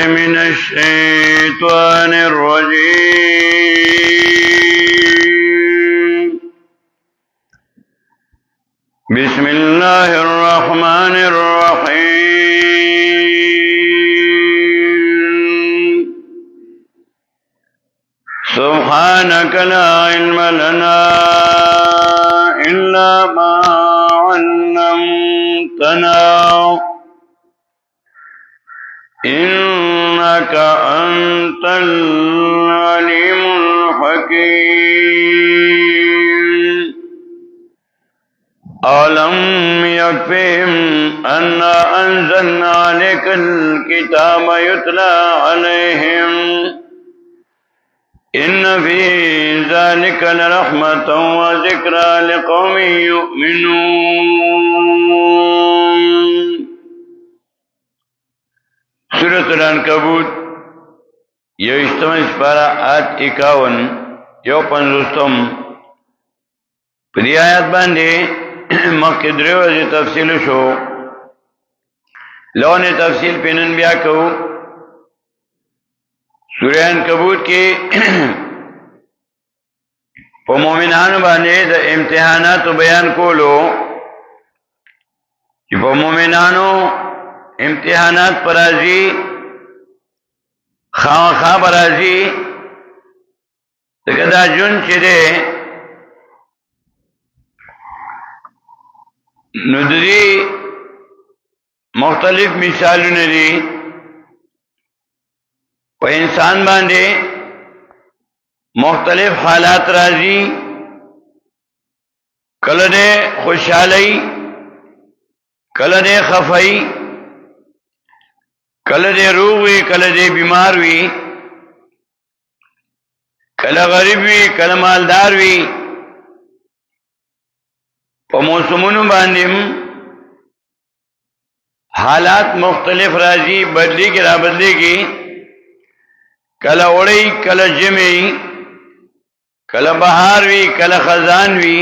من الشيطان الرجيم. بسم الله الرحمن الرحيم. سبحانك لا علم لنا إلا ما علمتنا إنك أنت العليم الحكيم. ألم يكفهم أنا أنزلنا عليك الكتاب يتلى عليهم إن في ذلك لرحمة وذكرى لقوم يؤمنون. سورة العنکبوت یوشتم سپارہ آیت 51 یو پنځوستم. په دې آیت باندې مخکې درې ورځې تفصیل شو، لونه تفصیل پنن بیا کوو. سورہ عنکبوت کې په مؤمنانو باندې د امتحاناتو بیان کولو چې په مؤمنانو امتحانات پرازی خواخوا برازی دکه دا جون چې ده نو دې مختلف مثالونه دي په انسان باندې مختلف حالات راځي، کله ده خوشحالي، کله ده خفای، کله دې روغ وي، کله دې بیمار وي، کله غریب وي، کله مالدار وي. په موسمونو باندې حالات مختلف راځي، بدلیږي را بدلیږي، کله وړي، کله ژمي، کله بهار وي، کله خزان وي.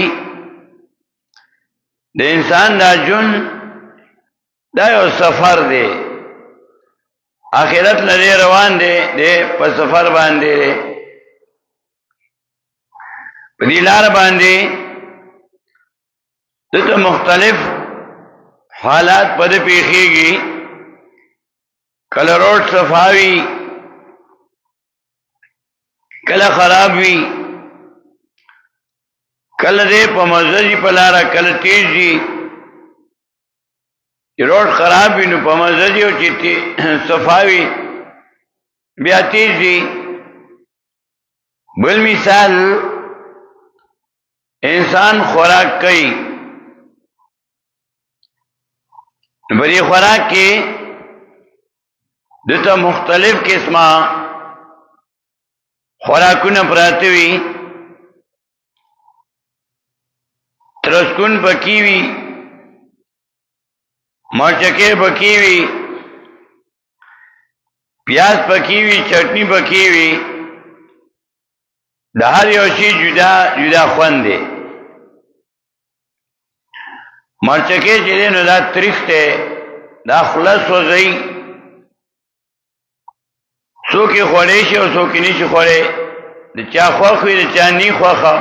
د انسان دا ژوند دا یو سفر دی، آخرت لري روان دی په سفر باندې. په دې لار باندې دغه مختلف حالات په دې پیخيږي، کله روډ صفاوي، کله خراب وي، کله دې په مزه په لار، کله تیزي. روډ خراب وي نو په مزه دی او چې صفاوي بیا تیزي. بل مثال انسان خوراک کوي، بری خوراک کې دته مختلف قسمه خوراکونه پراته وي، ترسکون پکې وي، مرچکے پکی وی، پیاز پکی وی، چٹنی پکی وی. د هر یو شی جدا جدا خوند دی. مرچکے چې نو دا تریخ دی، دا خلاص وځي، څوک یې خوړې شي او څوک یې نشي خوړې، د چا خوښ وي د چا نه خوښه.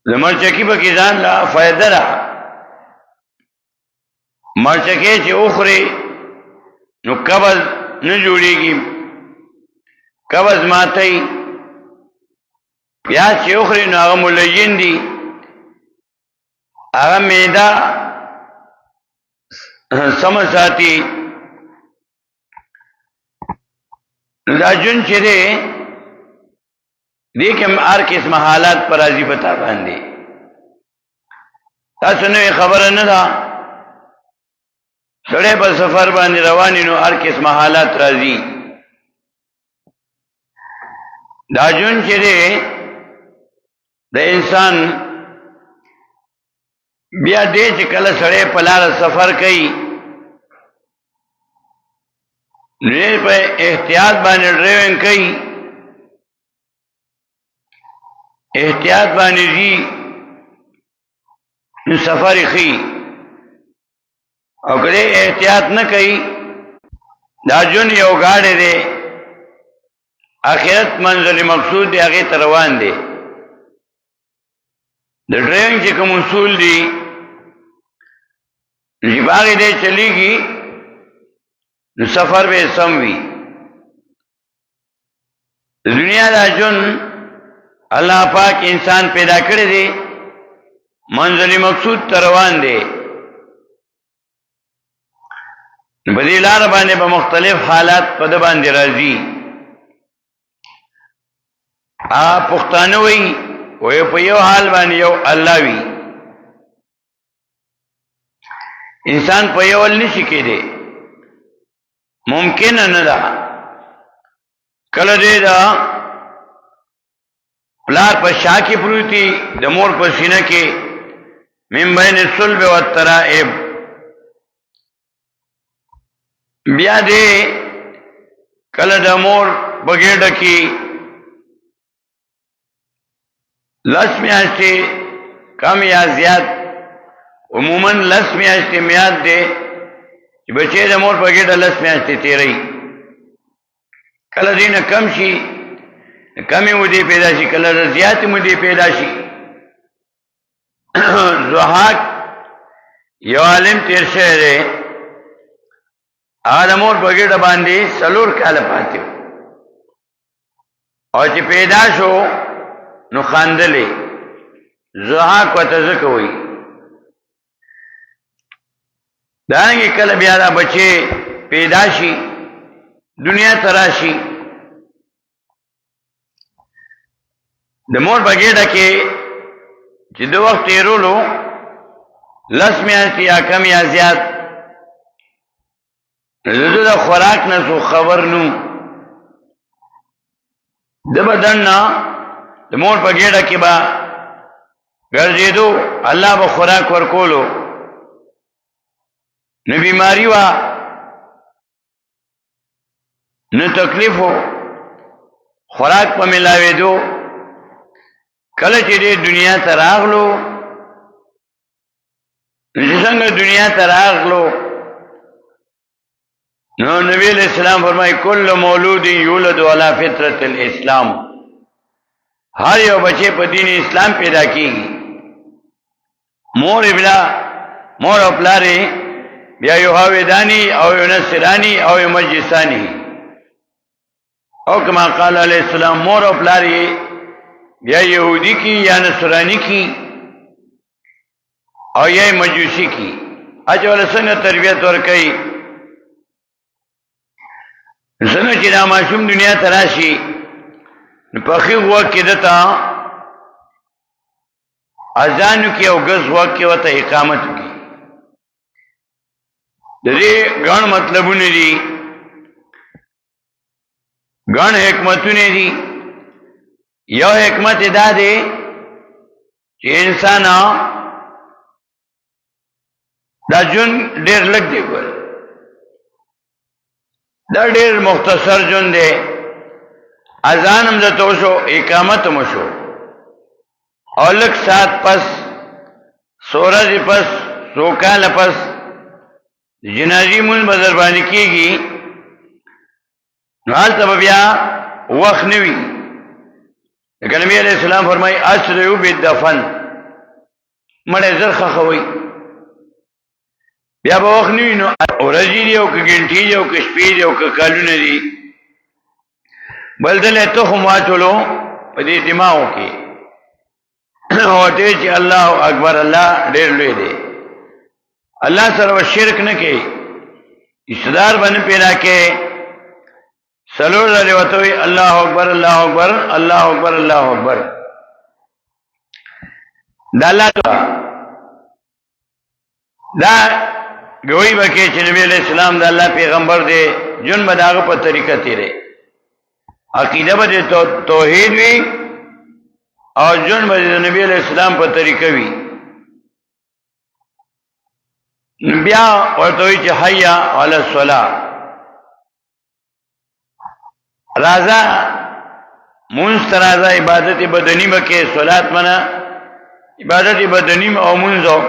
د مرچکی پکې ځان لا فائدہ ده. مرچکے چې اخري نو قبض نه جوړيږي، قبض ماتي. پیاز چې اخري نو هغه ملین دي، هغه معده سم ساتي. دا جون چې ده دې کوم هر قسم حالات پر راځي پتا باندې. تاسو نه خبره نه ده، سړی په سفر باندې رواني نو هر قسم حالات راځي. دا جون چې دی د انسان بیا دې چې کله سړی په لار سفر کوي نو په احتیاط باندې ډرایوینګ کوي، احتیاط باندې ځي نو سفر خي. او کدی احتیاط نه کوي دا جون یو گاڑی دی آخرت منزل مقصود دی هغه ته روان دی د ډرایوینګ چې کوم اصول دي چې باغې دی چلیږي نو سفر به سم وي د دنیا دا جون الله پاک انسان پیدا کړی دی منزل مقصود ته روان دی په دې لار باندې په مختلف حالات په د باندې راځي پښتانه وي په یو حال باندې یو الله وي انسان په یو ول نشي کېده ممکن نه ده کله دې دا پلار په شا کې پروتي د مور په سینه کې من بین الصلب والترائب بیا دې کله د مور بغېډه کې لس میاشتې کم یا زیات عموما لس میاشتې میاد دی چې بچی د مور بغېډه لس میاشتې تیری کله دې نه کم شي کمی مودې پیدا شي کله زیاتې مودې پیدا شي زحاک یو عالم تیر شوی دی هغه د مور بغېډه باندې 4 کاله پاتې او چې پیدا شو نو خاندلې زحاک وته ځکه وایي دانګي کله بیا دا بچي پیدا شي دنیا تراشي د مور بغېډه کې چې د وخت تیرولو لس میاشتې یا کم یا زیات زده د خوراک نه سو خبر نو د بدن نه د مور بغېډه کې با ګرځېدو الله به خوراک ورکولو نه بیماری وا نه تکلیف و خوراک په ملاوېدو کله چې دې دنیا ته راغلو چې څنګه دنیا ته راغلو نو نبی علیہ السلام فرمایي کل مولود یولد علی فطرت الاسلام هر یو بچی په دین اسلام پیدا کیږي مور ابلا مور او پلاری بیا یو هاویدانی او یو نصرانی او یو مجلسانی او کما قال علیہ السلام مور او پلاری بیا یهودی کی یا نصرانی کی او یا مجوسی کی اجول څنګه تربیت ورکړي څنګه چې دا ماشوم دنیا تراشي په خي وخت کې دتا اذان کې او غز وخت کې وته اقامت کی د دې ګڼ مطلبونه دي ګڼ حکمتونه دي یو حکمت دا دی چې انسان دا جون ډېر لږ دی ګور دا ډېر مختصر جون دی اذان هم د توشو اقامت هم شو او لږ سات پس سورج پس سوکال پس جنازي مون بدر باندې کیږي نو حالت بیا وخت نوي لکه نبی علیہ السلام فرمایي اسرعوا بالدفن مړې زرخه خوي بیا به وخت نوي نو ورځې دی او ګنټې دی او شپې دی او کالونه دي بلدل ته خو واچولو په دې دماغو کې او ته چې الله اکبر الله ډېر لوی دی الله سره شرک نه کوي استدار باندې پیدا کې سلو علیه وتوی الله اکبر الله اکبر الله اکبر الله اکبر دا گوئی بکی چې نبی علیہ السلام دا الله پیغمبر دی جون بداغه په طریقه تیرې عقیده به توحید وی او جون به نبی علیہ السلام په طریقه وی بیا ورته وی چې حیا علی الصلاه رازا منز رازا عبادت بدنی بکې صلات منا عبادت بدنی او منزو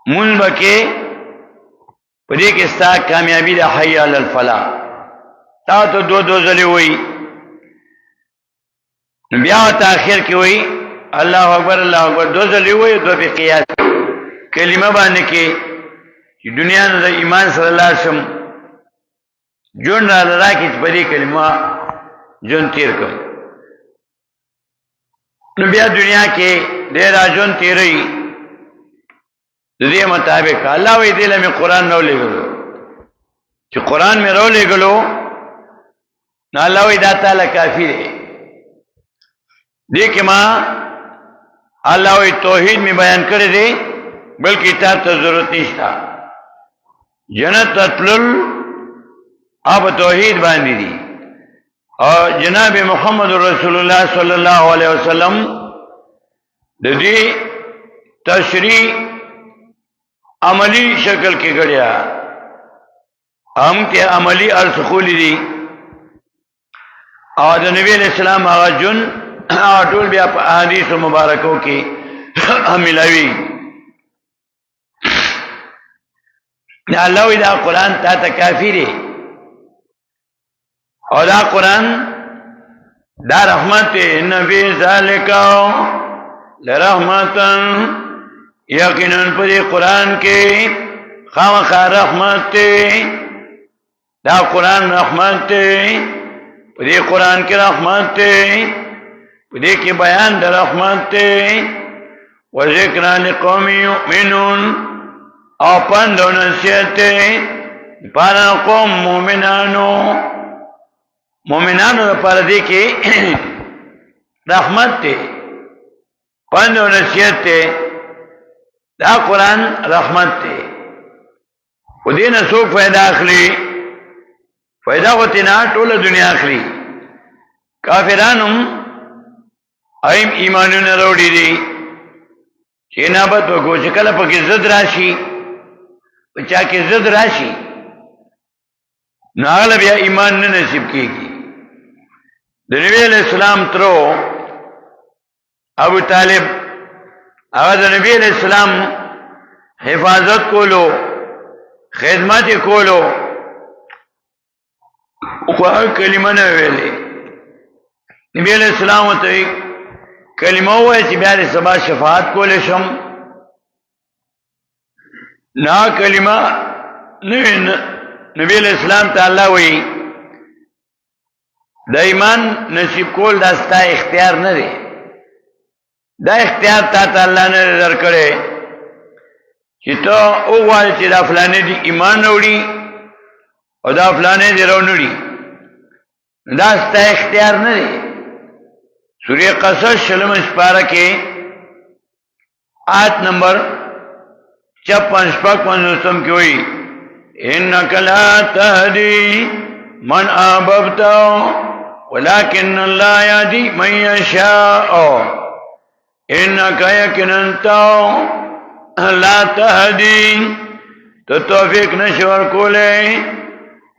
منز بکې پدې کې ستا کامیابی ده حي علی الفلاح تا ته دو ځلې وایي بیا ته اخر کې وایي الله اکبر الله اکبر دو ځلې وایي دو په قیاس کلمه باندې کې چې دنیا نه د ایمان سره لاسم جون را راکې په دې کلمه جون تیر کړ نو بیا دنیا کې ډېر جون تیرې د دې مطابق الله وی دې له قرآن نو لګلو چې قرآن مې رو لګلو نو الله وی دا تعالی کافی دی دې کې ما الله وی توحید می بیان کړی دی بلکې تا ته ضرورت نشته جنت تطلل اب توحید باندې دي او جناب محمد رسول الله صلی الله علیه وسلم د دې تشریح عملی شکل کې کړیا هم کې عملی ارسخول دي او د نبی اسلام هغه جن ټول بیا په احادیث مبارکو کې ملاوي دا الله دا قرآن تا ته کافی دی او دا قرآن دا رحمت نبی ذالکا لرحمتن یقینا پر قرآن کې خامخا رحمت دا قرآن رحمت پر قرآن کې رحمت پر کې بیان د رحمت و ذکر لقوم یؤمنون او پند و نصیحت پارا قوم مومنانو پر دی کې رحمت ته پند و نصیحت ته دا قرآن رحمت ته و دین سوک فائدہ اخلی فائدہ غتنا ټول دنیا اخلی کافرانم ایم ایمانون روڑی دی چې نابت وکو چې کله پکې زد راشي چا کې زد راشي ناغله بیا ایمان نه نصیب کیږي د نبی علیہ السلام ترو ابو طالب هغه د نبی علیہ السلام حفاظت کولو خدمت کولو او کلمه نه ویلې نبی علیہ السلام ته کلمه وایي چې بیا د سبا شفاعت کولې شم نا کلمه نبی علیہ السلام تعالی وی د ایمان نصیب کول دا ستا اختیار نه دی دا اختیار تا الله نه درکړي چې ته او وایي چې دا فلانه دی ایمان وروړي او دا فلانه دی وروړي دا ستا اختیار نه دی سورہ قصص شلم سپارہ کے آیت نمبر 56 شپږ پنځوسم کې وایي انک لا تهدی من احببت ولكن الله يهدي من يشاء انك يقينا لا تهدي تو توفیق نشور کوله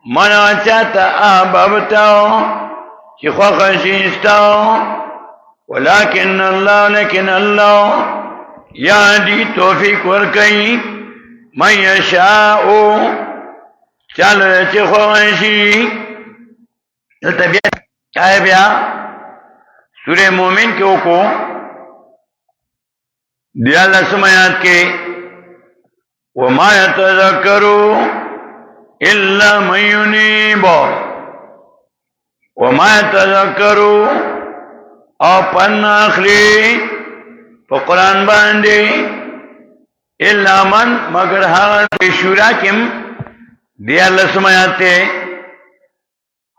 من چاته احببت چې خو خشیستا ولكن الله لكن الله یادی توفیق ورکئی من یشاء چل چه خوشی دلتا بیا سورہ مومن کے اوکو دیا اللہ سمیات کے وما یتذکرو الا من ینیب وما یتذکرو او پن اخلی په قرآن باندې الا من مگر هغه شورا کم دی الله سماته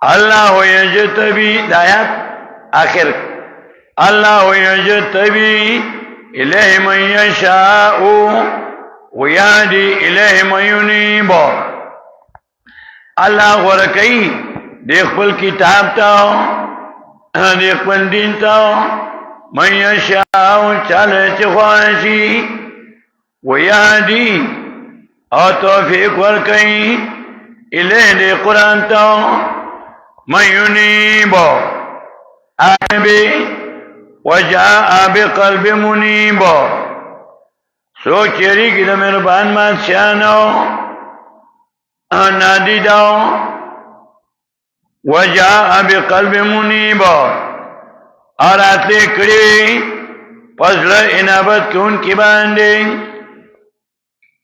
الله یجتبی دایات اخر الله یجتبی الیه من یشاء ویهدی الیه من ینیب الله ورکی د خپل کتاب ته د خپل دین ته من یشاء چاله چه خواشی ویهدی او توفیق ورکی الیه دی قرآن تا من ینیب آنبی وجاء بقلب منیب سوک چری کی دا مہربان مادشانو نادی داو وجاء بقلب منیب اور آتلے کڑی پسل انابت کون کی باندے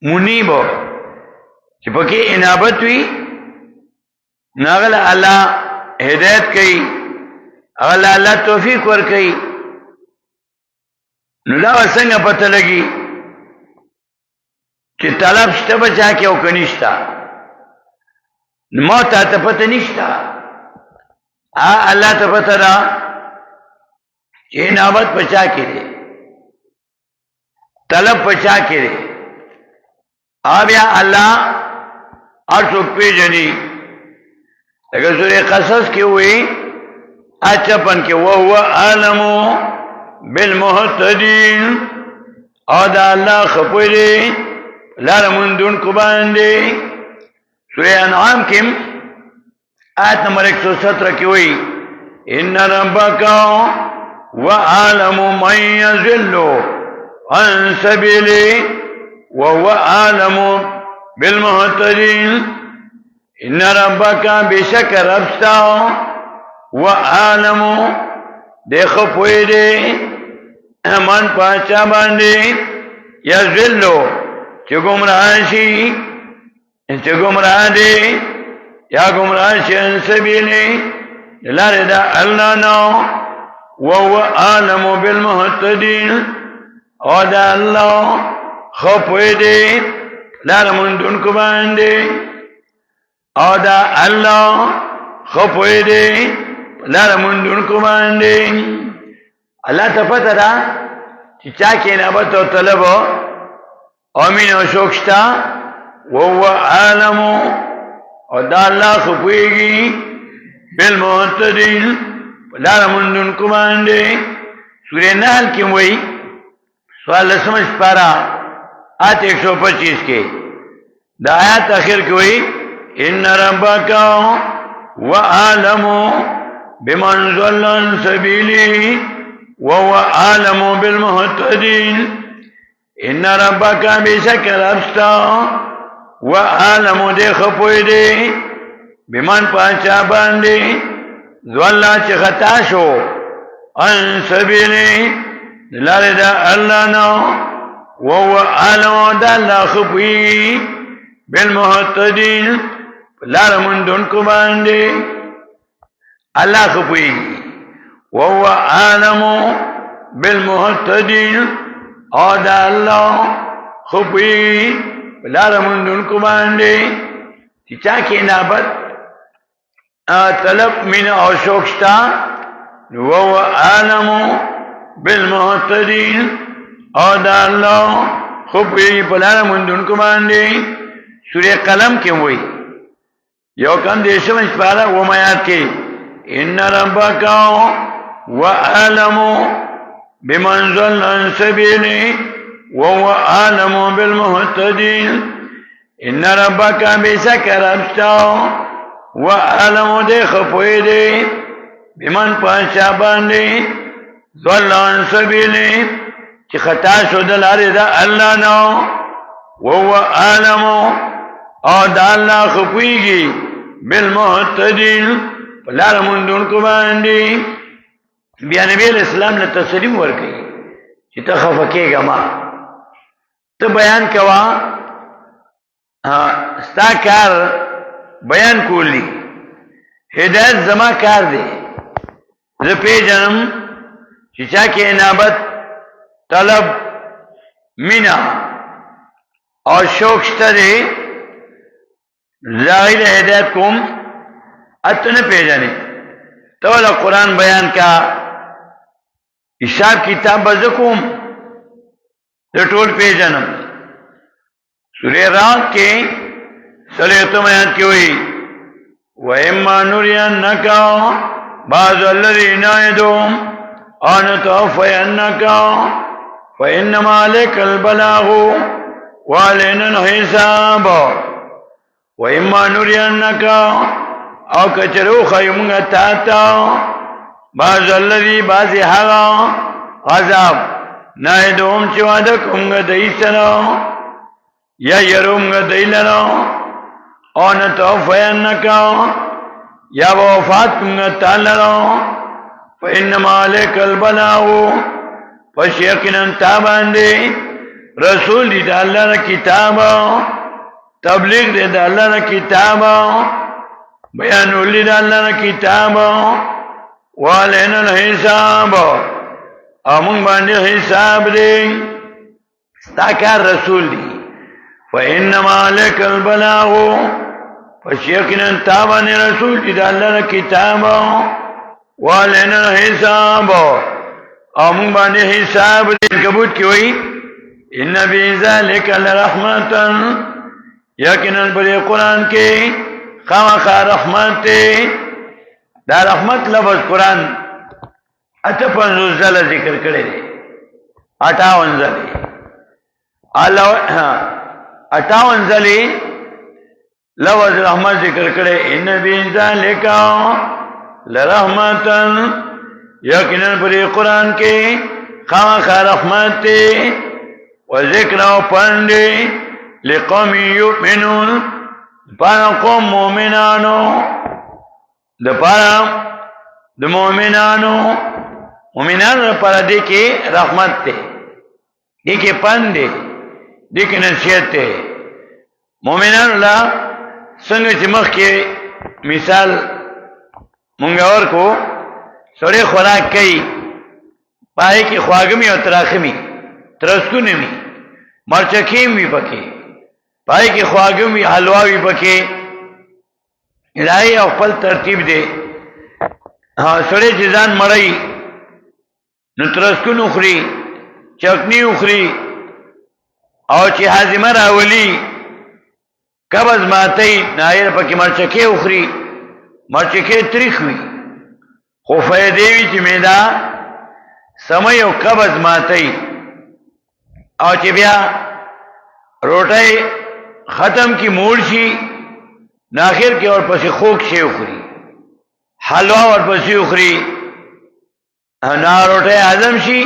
منیب چی پکی انابت وی ناغل اللہ ہدایت کئی اغل اللہ توفیق ور کئی نو دا سنگ پتہ لگی چی طلب شتا بچا کے او کنشتا موت تا پتہ نشتا اللہ تا پتہ دا چی انابت پچا کے دے طلب پچا کے دے اب یا اللہ ارسوک پی جنی اگر سورہ قصص کی ہوئی اچپن کے وَهُوَ أَعْلَمُ بِالْمُهْتَدِينَ او دا اللہ خپوئی دے لار مندون کو باندے سورہ انعام کی آیت نمبر 117 کی ہوئی ان ربکا وَأَعْلَمُ مَنْ يَضِلُّ عَنْ سَبِيلِهِ وَهُوَ أَعْلَمُ بِالْمُهْتَدِينَ ان ربکا بشک ربستا وَأَعْلَمُ دیکھ پوئی دے من پاچا باندے یذلو چی گمراہشی چی گمراہ دے یا گمراہشی ان سبیلے لار دا اللہ نو وَهُوَ أَعْلَمُ بِالْمُهْتَدِينَ او دا اللہ خپوئی دے لار مندون کو باندے او دا اللہ خپوئی دے لار مندون کو باندے اللہ تا پتہ دا چی چاکی نابت و طلب امین و شوکشتا وَهُوَ عَالَمُ او دا اللہ خپوئی گی بالمعتدین لار مندون کو باندے سورہ نحل کی وئی سوال سمجھ پارا آیت 125 کے دا آیت آخر کی وئی ان ربکا وَأَعْلَمُ بِمَنْ ضَلَّ عَنْ سَبِيلِهِ وَهُوَ أَعْلَمُ بِالْمُهْتَدِينَ ان ربکا بشک ربستا وَأَعْلَمُ دے خپوئی دے بمن پانچا باندے ضَلَّ چی خطا شو عن سبیلِهِ لار دا اللہ نو وَهُوَ أَعْلَمُ دا اللہ خپوئی بالمحتدین لار مندون کو باندے اللہ خپوئی وَهُوَ أَعْلَمُ بِالْمُهْتَدِينَ او دا اللہ خپوئی لار مندون کو باندے چاکی نابت طلب من او شوکشتا وَهُوَ أَعْلَمُ بِالْمُهْتَدِينَ او دا اللہ خپوئی لار مندون کو باندے سورہ قلم کے ہوئی یو کم دیشم اسپارا وہ میات کے ان ربکا وَأَعْلَمُ بِمَنْ ضَلَّ عَنْ سَبِيلِهِ وَهُوَ أَعْلَمُ بِالْمُهْتَدِينَ ان ربکا بشک ربستا وَأَعْلَمُ دے خپوئی دے بمن پانچا باندے ضَلَّ عَنْ سَبِيلِهِ چی خطا شدل دا اللہ نو وَهُوَ أَعْلَمُ او دا اللہ خپوئی گی بالمحتدین لار مندون کو باندی بیا نبی علیہ السلام نے تسلیم ورکی چی تا خفکے گا ما تا بیان کوا ستا کار بیان کولی ہدایت زما کار دے زپی جنم چی چاکی انابت طلب مینا اور شوکشتا دے ظاہر ہدایت کم اتنے پیجانے تولا قرآن بیان کا حساب کتاب بزکم رٹول پیجانم سورہ رات کے صلیتم آیات کی ہوئی وَإِمَّا نُرِيَنَّكَ بَعْضَ الَّذِي نَعِدُهُمْ أَوْ نَتَوَفَّيَنَّكَ فَإِنَّمَا عَلَيْكَ الْبَلَاغُ وَعَلَيْنَا الْحِسَابُ وَإِمَّا نُرِيَنَّكَ او کچرو خیمونگا تاتا بعض الذی بعضی حقا عذاب نائدوم چوادکونگا دیسنا یا یرومگا دیلنا او نتوفینک یا وفات کنگا تعالی فإنما علیک البلاغ پس یقیناً تاباندے رسول دی دا اللہ نا کتاب تبلیغ دی دا اللہ نا کتاب بیانولی دا اللہ نا کتاب والین الحساب امون باندې حساب دی ستاکار رسول دی فإنما علیک البلاغ پس یقیناً تاباندے رسول دی دا اللہ نا کتاب والین الحساب امون باندې حساب دی کبوت کی ہوئی ان فی ذلک لرحمتا یقیناً پر قرآن کے خامخا رحمت دا رحمت لفظ قرآن 58 ځله ذکر کړی دی 58 ځله الله 58 ځله لفظ رحمت ذکر کړی ان فی ذلک لرحمتا یقیناً پر قرآن کے خامخا رحمت و ذکر و پندے لقوم یؤمنون پارا قوم مومنانو د مومنانو پارا دیکھے رحمت تے دیکھے پندے دیکھے نصیحت تے مومنانو لا سنگ چمخ کے مثال منگاور کو سڑے خوراک کئی پائے کی خواگمی اور تراخمی ترسکونی می مرچکیم بھی پکے پائے کی خواگم بھی حلوہ بھی پکے الہی او خپل ترتیب دے سڑے چیزان مڑی نو ترسکون اخری چکنی اخری او چی حازمہ راولی قبض ماتی نایر پکی مرچکے اخری مرچکے تریخ ہوئی خو فیدیوی چی میدا سمی او قبض ماتی او چې بیا روټۍ ختم کی موړ شي ناخر کې اور پسې خوک شي اخري حلوا اور پسې اخري نا روټۍ هضم شي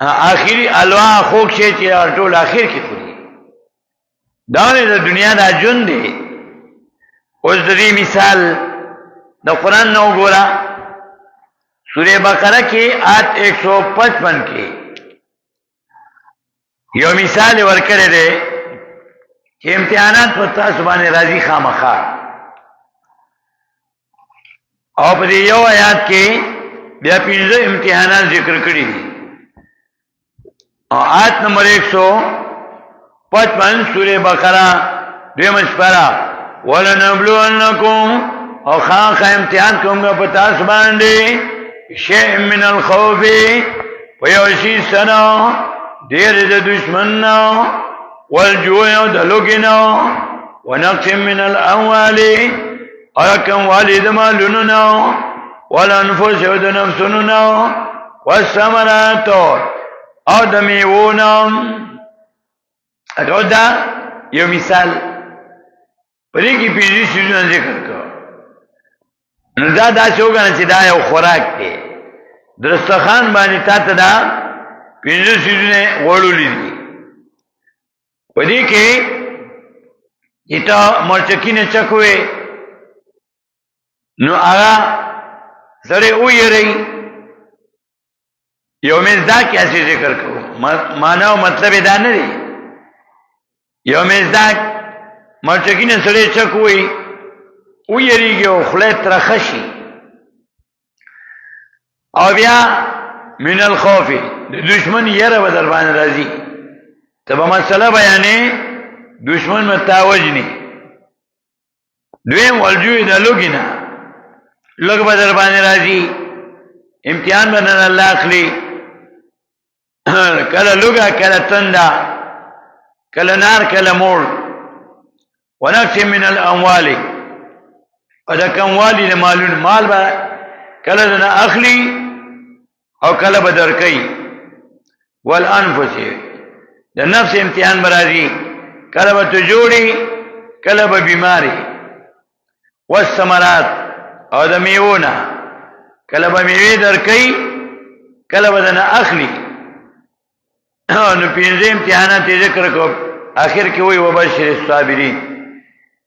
اخري حلوا خوک شي چې ټول اخر کې خوري دا د دنیا د ژوند دی اوس د دې مثال د قران نو ګورا سورہ بقرہ کې آیت 155 کې یو مثال ورکړی دی چې امتحانات په تاسو باندې راځي خامخا او په دې یو آیات کې بیا 15 امتحانات ذکر کړي دي او آیت نمبر 155 سورہ بقرہ دویمه سپاره ولنبلونکم او خامخا امتحان کوم په تاسو باندې شیء من الخوف ویوشی سنا دیر د دشمن والجوع د لوګنا ونقص من الاموال اكم والد مالنا والانفس د نفسنا والثمرات ادميونا ادا یو مثال پرې کې پیږي چې ذکر کو نو دا څنګه چې دا یو خوراک دی درستخان باندې تا ته دا 15 سيزونه وړولې دي پدې کې ایتا مرچکینه چکوي نو هغه سره وېری یو مزدا کې اسی ذکر کوو معنا او مطلب دا نه دی یو مزدا مرچکینه سره چکوي وېریږي او خلک ترخشي او بیا من الخوف دشمن یره بدر باندې راځي تبه مسله بیانې دشمن متاوجني دویم ولجوی د لوګینا لوګ بدر باندې راځي امتحان باندې الله اخلي کله لوګا کله تندا کله نار کله مور ونقص من الاموال ادا کموالی د مالون مال با کله نه اخلي او کله بدر کوي والانفس د نفس امتحان برازي کله به جوړي کله به بیماری والثمرات او د میوونه کله به میوه در کوي کله به نه اخلي نو پینځه امتحانات ذکر کو اخر کې وي وبشر الصابرین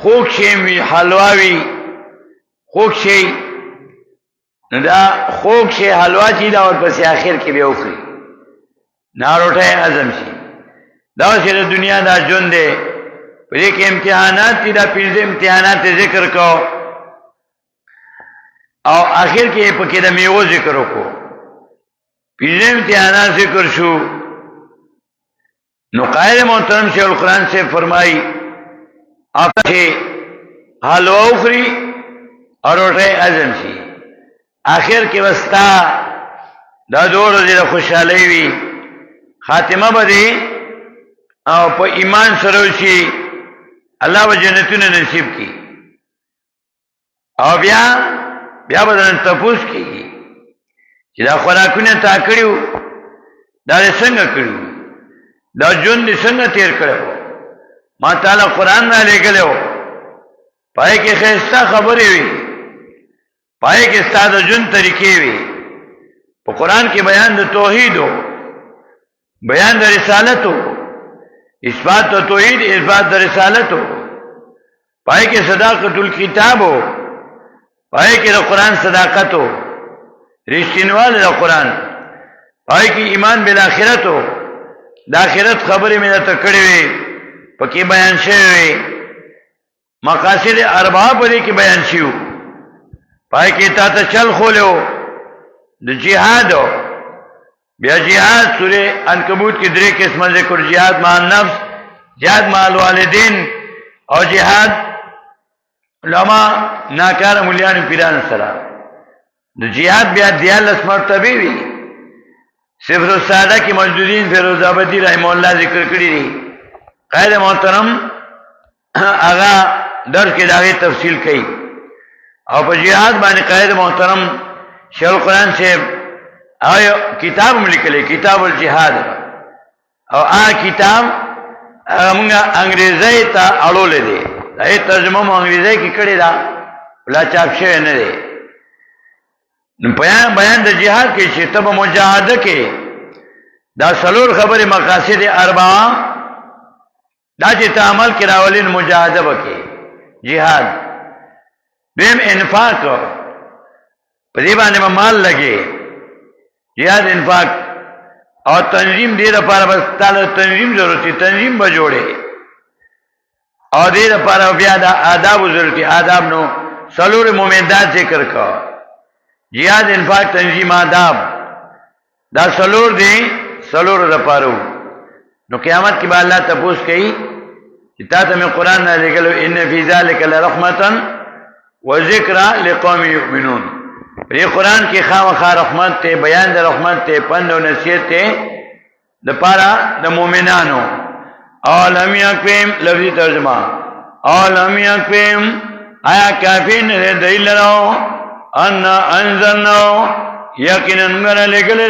خوک شیم وی حلوا وی خوک شی دا خوک شی حلوا چی دا اور پس آخر کې به وخوري ناروټه هضم شي دا چې د دنیا دا ژوند دی په دې کې امتحانات دي دا پنځه امتحانات ذکر کو او آخر کې په کې د میوه ذکر وکړو پنځه امتحانات ذکر شو نو قائل محترم شیخ القرآن سے فرمائی آپ سے حلوہ اخری اور روٹے عزم شي آخر کې وستا دا دور دې خوشاله وي خاتمه بدی او په ایمان سره شي الله و جنتونه نصیب کی او بیا بدن تپوس کیږي چې دا خوراکونه تا کړیو دا څنګه کړیو دا جون دې څنګه تیر کړو ما تعالی قرآن را لګلو پای کې خسته خبرې وي پای کې ستاسو جون طریقې وي په قرآن کې بیان د توحید او بیان د رسالت او اثبات د توحید اثبات د رسالت او پای کې صداقت الکتاب او پای کې د قرآن صداقت او رښتینواله د قرآن پای کې ایمان بالآخرت او د آخرت خبرې مې ته کړې وي پکې بیان شوی مقاصد اربعه پدې کې بیان شیو پای کې تا ته چل خولو د جهاد بیا جهاد سورې عنکبوت کې درې قسمه ذکر جهاد مع النفس جهاد مع الوالدین او جهاد لما ناکار مليان پیران سره د جهاد بیا دیالس مرتبه وی صفر الساده کې مجدودین فیروز آبادی رحم الله ذکر کړی دي قائد محترم آغا درس کې داغه تفصیل کړي او په جهاد باندې قائد محترم شیخ القرآن سے آیا کتاب ملکلے کتاب الجهاد او کتاب موږ انګریزي ته اړولې دي دا ترجمه مو انګریزي کې کړی دا ولا چاپ شوی نه دی نو بیان د جهاد کې چې تب مجاهده کې دا سلور خبره مقاصد اربعه دا چې تعامل کې راولین مجاهده وکي جهاد بهم انفاق په دې باندې مال لګي جهاد انفاق او تنظیم دې لپاره بس تعالی تنظیم ضرورتي تنظیم به جوړي او دې لپاره بیا د آداب ضرورتي آداب نو سلور مومندات ذکر کا جهاد انفاق تنظیم آداب دا سلور دي سلور لپاره نو قیامت کې به الله تاسو کوي چې تاسو مې قران نه لګلو ان فی ذلک لرحمتا وذکر لقوم یؤمنون په قران کې خامخا رحمت ته بیان د رحمت ته پند او نصیحت ته د پاره د مؤمنانو عالم یقیم لفظی ترجمه عالم یقیم آیا کافی نه دلیل راو ان انزلنا یقینا من لګل